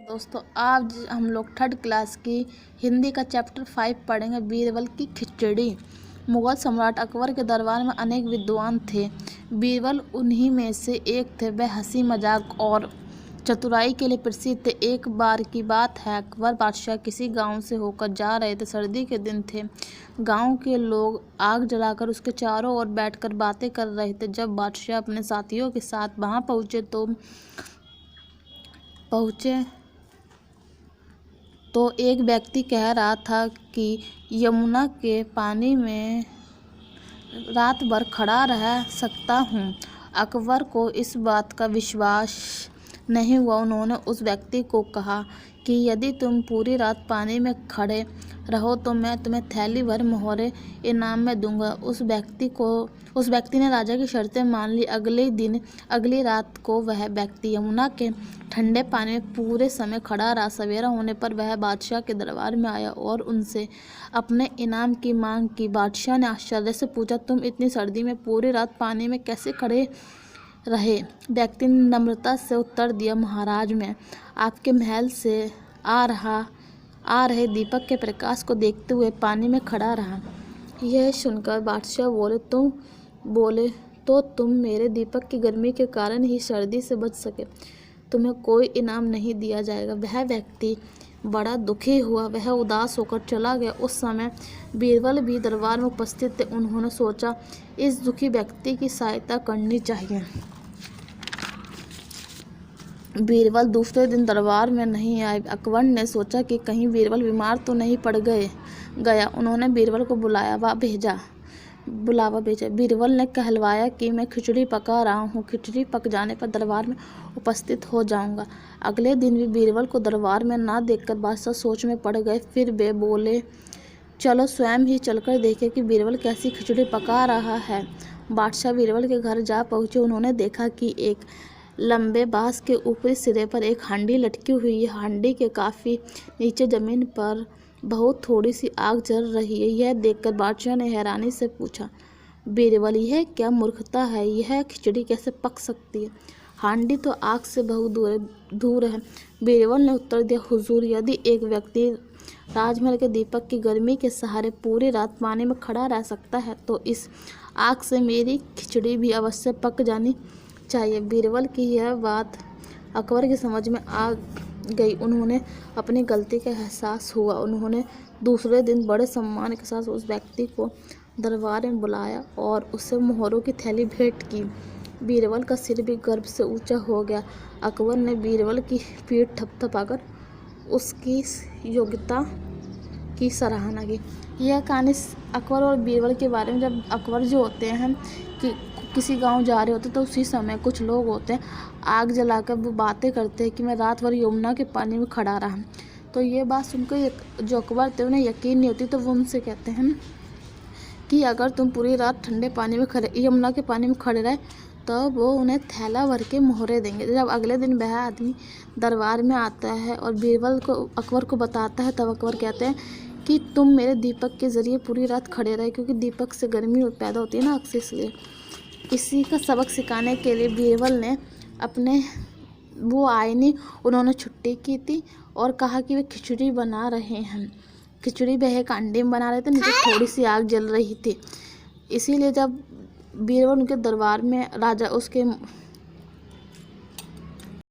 दोस्तों आज हम लोग थर्ड क्लास की हिंदी का चैप्टर 5 पढ़ेंगे। बीरबल की खिचड़ी। मुगल सम्राट अकबर के दरबार में अनेक विद्वान थे। बीरबल उन्हीं में से एक थे। वह हंसी मजाक और चतुराई के लिए प्रसिद्ध थे। एक बार की बात है, अकबर बादशाह किसी गांव से होकर जा रहे थे। सर्दी के दिन थे। गांव के लोग आग जलाकर उसके चारों ओर बैठकर बातें कर रहे थे। जब बादशाह अपने साथियों के साथ वहां पहुंचे तो एक व्यक्ति कह रहा था कि यमुना के पानी में रात भर खड़ा रह सकता हूँ। अकबर को इस बात का विश्वास नहीं हुआ। उन्होंने उस व्यक्ति को कहा कि यदि तुम पूरी रात पानी में खड़े रहो तो मैं तुम्हें थैली भर मोहरे इनाम में दूंगा। उस व्यक्ति ने राजा की शर्तें मान ली। अगली रात को वह व्यक्ति यमुना के ठंडे पानी में पूरे समय खड़ा रहा। सवेरा होने पर वह बादशाह के दरबार में आया और उनसे अपने इनाम की मांग की। बादशाह ने आश्चर्य से पूछा, तुम इतनी सर्दी में पूरी रात पानी में कैसे खड़े रहे? व्यक्ति ने नम्रता से उत्तर दिया, महाराज, मैं आपके महल से आ रहे दीपक के प्रकाश को देखते हुए पानी में खड़ा रहा। यह सुनकर बादशाह बोले तो तुम मेरे दीपक की गर्मी के कारण ही सर्दी से बच सके। तुम्हें कोई इनाम नहीं दिया जाएगा। वह व्यक्ति बड़ा दुखी हुआ। वह उदास होकर चला गया। उस समय बीरबल भी दरबार में उपस्थित थे। उन्होंने सोचा, इस दुखी व्यक्ति की सहायता करनी चाहिए। बीरबल दूसरे दिन दरबार में नहीं आए। अकबर ने सोचा कि कहीं बीरबल बीमार तो नहीं पड़ गया। उन्होंने बीरबल को बुलावा भेजा। बीरबल ने कहलवाया कि मैं खिचड़ी पका रहा हूँ। खिचड़ी पक जाने पर दरबार में उपस्थित हो जाऊंगा। अगले दिन भी बीरबल को दरबार में ना देखकर बादशाह सोच में पड़ गए। फिर वे बोले, चलो स्वयं ही चलकर देखें कि बीरबल कैसी खिचड़ी पका रहा है। बादशाह बीरबल के घर जा पहुँचे। उन्होंने देखा कि एक लंबे बांस के ऊपरी सिरे पर एक हांडी लटकी हुई है। हांडी के काफी नीचे जमीन पर बहुत थोड़ी सी आग जल रही है। यह देखकर बादशाह ने हैरानी से पूछा, बीरबल, यह क्या मूर्खता है? यह खिचड़ी कैसे पक सकती है? हांडी तो आग से बहुत दूर है। बीरबल ने उत्तर दिया, हुजूर, यदि एक व्यक्ति राजमहल के दीपक की गर्मी के सहारे पूरी रात पानी में खड़ा रह सकता है तो इस आग से मेरी खिचड़ी भी अवश्य पक जानी चाहिए। बीरबल की यह बात अकबर की समझ में आ गई। उन्होंने अपनी गलती का एहसास हुआ। उन्होंने दूसरे दिन बड़े सम्मान के साथ उस व्यक्ति को दरबार में बुलाया और उससे मोहरों की थैली भेंट की। बीरबल का सिर भी गर्व से ऊंचा हो गया। अकबर ने बीरबल की पीठ थपथपाकर उसकी योग्यता की सराहना की। यह कहानी अकबर और बीरबल के बारे में। जब अकबर जो होते हैं कि किसी गांव जा रहे होते तो उसी समय कुछ लोग होते हैं आग जलाकर वो बातें करते हैं कि मैं रात भर यमुना के पानी में खड़ा रहा। तो ये बात सुनकर जो अकबर थे उन्हें यकीन नहीं होती। तो वो उनसे कहते हैं कि अगर तुम पूरी रात ठंडे पानी में यमुना के पानी में खड़े रहे तो वो उन्हें थैला भर के मोहरे देंगे। जब अगले दिन वह आदमी दरबार में आता है और बीरबल को अकबर को बताता है तब अकबर कहते हैं कि तुम मेरे दीपक के जरिए पूरी रात खड़े रहे, क्योंकि दीपक से गर्मी पैदा होती है ना, अक्सर इसलिए। इसी का सबक सिखाने के लिए बीरबल ने उन्होंने छुट्टी की थी और कहा कि वे खिचड़ी बना रहे हैं। खिचड़ी वह एक अंडे में बना रहे थे, नीचे थोड़ी सी आग जल रही थी। इसीलिए जब बीरबल उनके दरबार में